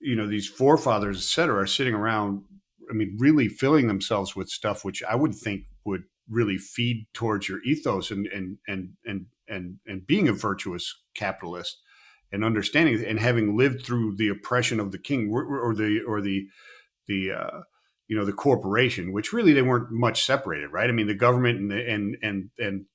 these forefathers, et cetera, are sitting around, I mean, really filling themselves with stuff which I would think would really feed towards your ethos and being a virtuous capitalist and understanding and having lived through the oppression of the king or the corporation, which really they weren't much separated, right? I mean, the government and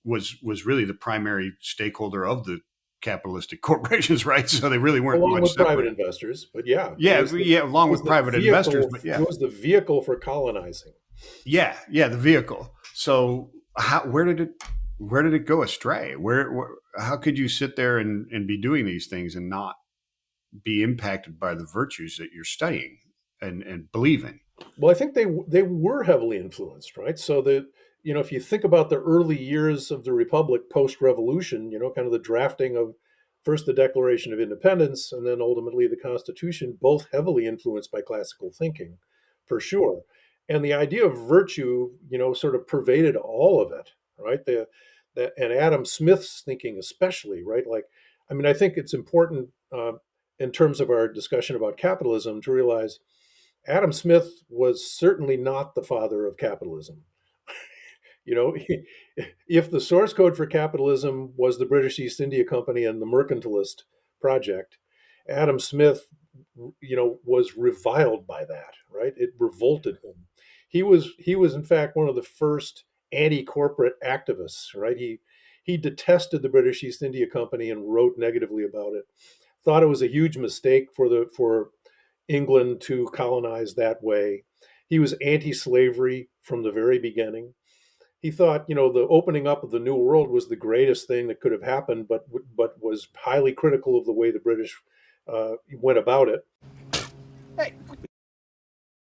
was really the primary stakeholder of the capitalistic corporations, right? So they really weren't Along much with private separated. investors, but yeah, Yeah, yeah, it along was with the private investors, vehicle. but It yeah, was the vehicle for colonizing. yeah, the vehicle. So where did it go astray? How could you sit there and be doing these things and not be impacted by the virtues that you're studying and believe in? Well, I think they were heavily influenced, right? So that if you think about the early years of the republic post-revolution, kind of the drafting of first the Declaration of Independence and then ultimately the Constitution, both heavily influenced by classical thinking, for sure. And the idea of virtue, sort of pervaded all of it, right? And Adam Smith's thinking, especially, right? Like, I mean, I think it's important in terms of our discussion about capitalism to realize Adam Smith was certainly not the father of capitalism. You know, if the source code for capitalism was the British East India Company and the mercantilist project, Adam Smith, was reviled by that, right? It revolted him. He was in fact one of the first anti-corporate activists, right? He detested the British East India Company and wrote negatively about it. Thought it was a huge mistake for England to colonize that way. He was anti-slavery from the very beginning. He thought, the opening up of the New World was the greatest thing that could have happened, but was highly critical of the way the British went about it. Hey,